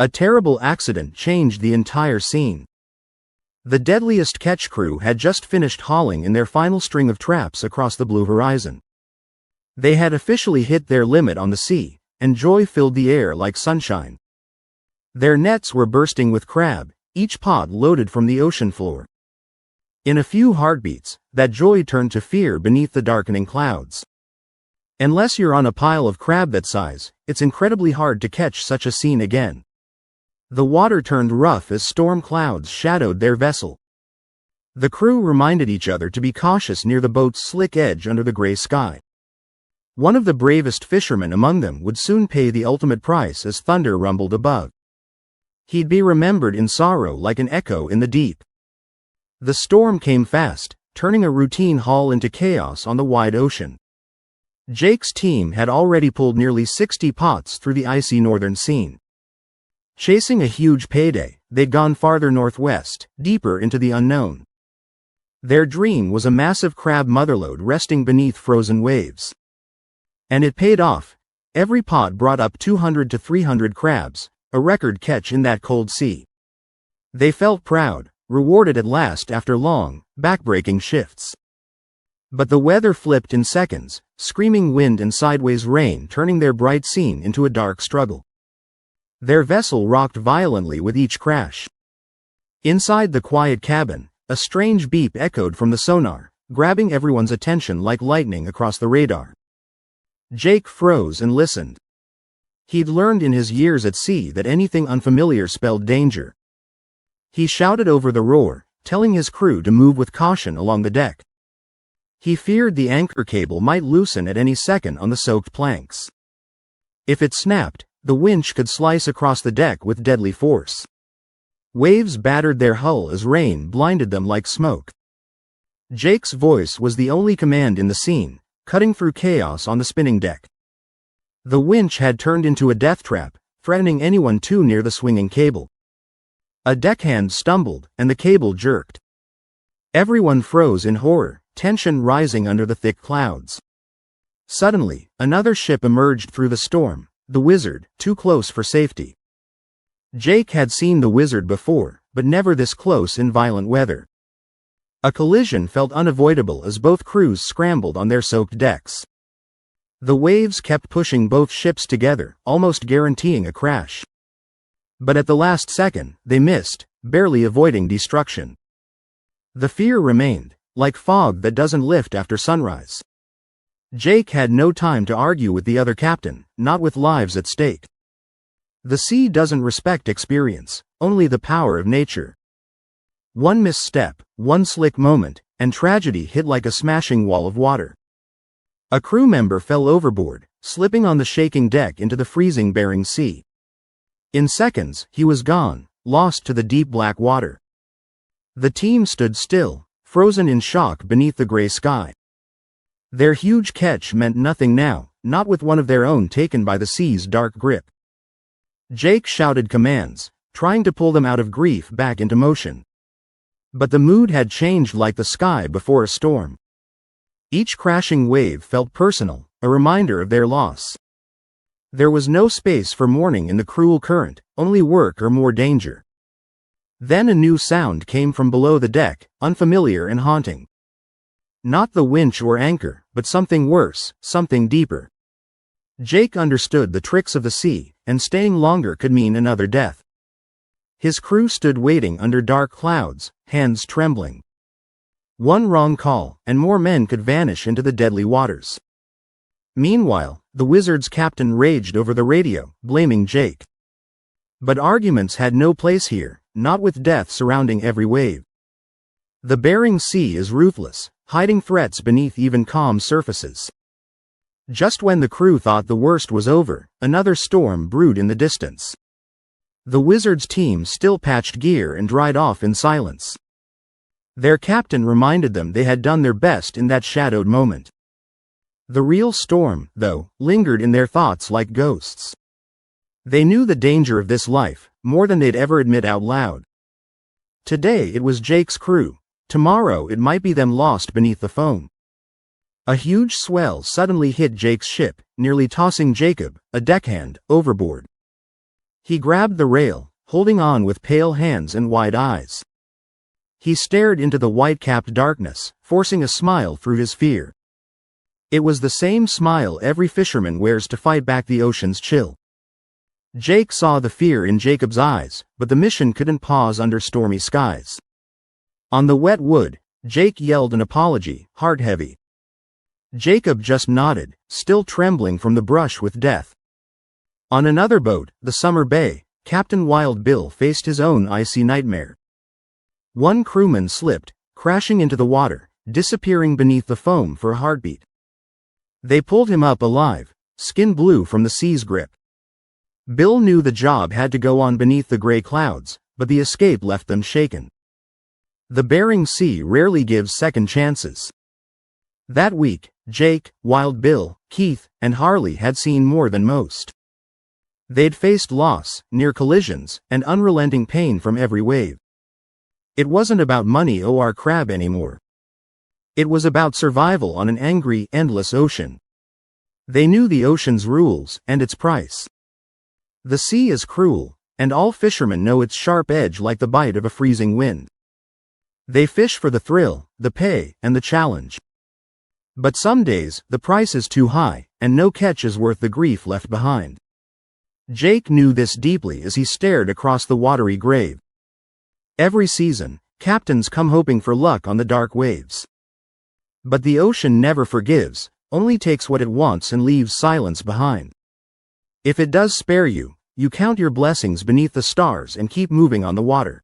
A terrible accident changed the entire scene. The Deadliest catch crew had just finished hauling in their final string of traps across the blue horizon. They had officially hit their limit on the sea, and joy filled the air like sunshine. Their nets were bursting with crab, each pod loaded from the ocean floor. In a few heartbeats, that joy turned to fear beneath the darkening clouds. Unless you're on a pile of crab that size, it's incredibly hard to catch such a scene again. The water turned rough as storm clouds shadowed their vessel. The crew reminded each other to be cautious near the boat's slick edge under the gray sky. One of the bravest fishermen among them would soon pay the ultimate price as thunder rumbled above. He'd be remembered in sorrow like an echo in the deep. The storm came fast, turning a routine haul into chaos on the wide ocean. Jake's team had already pulled nearly 60 pots through the icy northern scene. Chasing a huge payday, they'd gone farther northwest, deeper into the unknown. Their dream was a massive crab motherlode resting beneath frozen waves. And it paid off. Every pot brought up 200 to 300 crabs, a record catch in that cold sea. They felt proud, rewarded at last after long, backbreaking shifts. But the weather flipped in seconds, screaming wind and sideways rain turning their bright scene into a dark struggle. Their vessel rocked violently with each crash. Inside the quiet cabin, a strange beep echoed from the sonar, grabbing everyone's attention like lightning across the radar. Jake froze and listened. He'd learned in his years at sea that anything unfamiliar spelled danger. He shouted over the roar, telling his crew to move with caution along the deck. He feared the anchor cable might loosen at any second on the soaked planks. If it snapped, the winch could slice across the deck with deadly force. Waves battered their hull as rain blinded them like smoke. Jake's voice was the only command in the scene, cutting through chaos on the spinning deck. The winch had turned into a death trap, threatening anyone too near the swinging cable. A deckhand stumbled, and the cable jerked. Everyone froze in horror, tension rising under the thick clouds. Suddenly, another ship emerged through the storm, the Wizard, too close for safety. Jake had seen the Wizard before, but never this close in violent weather. A collision felt unavoidable as both crews scrambled on their soaked decks. The waves kept pushing both ships together, almost guaranteeing a crash. But at the last second, they missed, barely avoiding destruction. The fear remained, like fog that doesn't lift after sunrise. Jake had no time to argue with the other captain, not with lives at stake. The sea doesn't respect experience, only the power of nature. One misstep, one slick moment, and tragedy hit like a smashing wall of water. A crew member fell overboard, slipping on the shaking deck into the freezing Bering Sea. In seconds, he was gone, lost to the deep black water. The team stood still, frozen in shock beneath the gray sky. Their huge catch meant nothing now, not with one of their own taken by the sea's dark grip. Jake shouted commands, trying to pull them out of grief back into motion. But the mood had changed like the sky before a storm. Each crashing wave felt personal, a reminder of their loss. There was no space for mourning in the cruel current, only work or more danger. Then a new sound came from below the deck, unfamiliar and haunting. Not the winch or anchor, but something worse, something deeper. Jake understood the tricks of the sea, and staying longer could mean another death. His crew stood waiting under dark clouds, hands trembling. One wrong call, and more men could vanish into the deadly waters. Meanwhile, the Wizard's captain raged over the radio, blaming Jake. But arguments had no place here, not with death surrounding every wave. The Bering Sea is ruthless, hiding threats beneath even calm surfaces. Just when the crew thought the worst was over, another storm brewed in the distance. The Wizard's team still patched gear and dried off in silence. Their captain reminded them they had done their best in that shadowed moment. The real storm, though, lingered in their thoughts like ghosts. They knew the danger of this life, more than they'd ever admit out loud. Today it was Jake's crew. Tomorrow it might be them lost beneath the foam. A huge swell suddenly hit Jake's ship, nearly tossing Jacob, a deckhand, overboard. He grabbed the rail, holding on with pale hands and wide eyes. He stared into the white-capped darkness, forcing a smile through his fear. It was the same smile every fisherman wears to fight back the ocean's chill. Jake saw the fear in Jacob's eyes, but the mission couldn't pause under stormy skies. On the wet wood, Jake yelled an apology, heart heavy. Jacob just nodded, still trembling from the brush with death. On another boat, the Summer Bay, Captain Wild Bill faced his own icy nightmare. One crewman slipped, crashing into the water, disappearing beneath the foam for a heartbeat. They pulled him up alive, skin blue from the sea's grip. Bill knew the job had to go on beneath the gray clouds, but the escape left them shaken. The Bering Sea rarely gives second chances. That week, Jake, Wild Bill, Keith, and Harley had seen more than most. They'd faced loss, near collisions, and unrelenting pain from every wave. It wasn't about money or crab anymore. It was about survival on an angry, endless ocean. They knew the ocean's rules, and its price. The sea is cruel, and all fishermen know its sharp edge like the bite of a freezing wind. They fish for the thrill, the pay, and the challenge. But some days, the price is too high, and no catch is worth the grief left behind. Jake knew this deeply as he stared across the watery grave. Every season, captains come hoping for luck on the dark waves. But the ocean never forgives, only takes what it wants and leaves silence behind. If it does spare you, you count your blessings beneath the stars and keep moving on the water.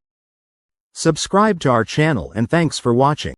Subscribe to our channel and thanks for watching.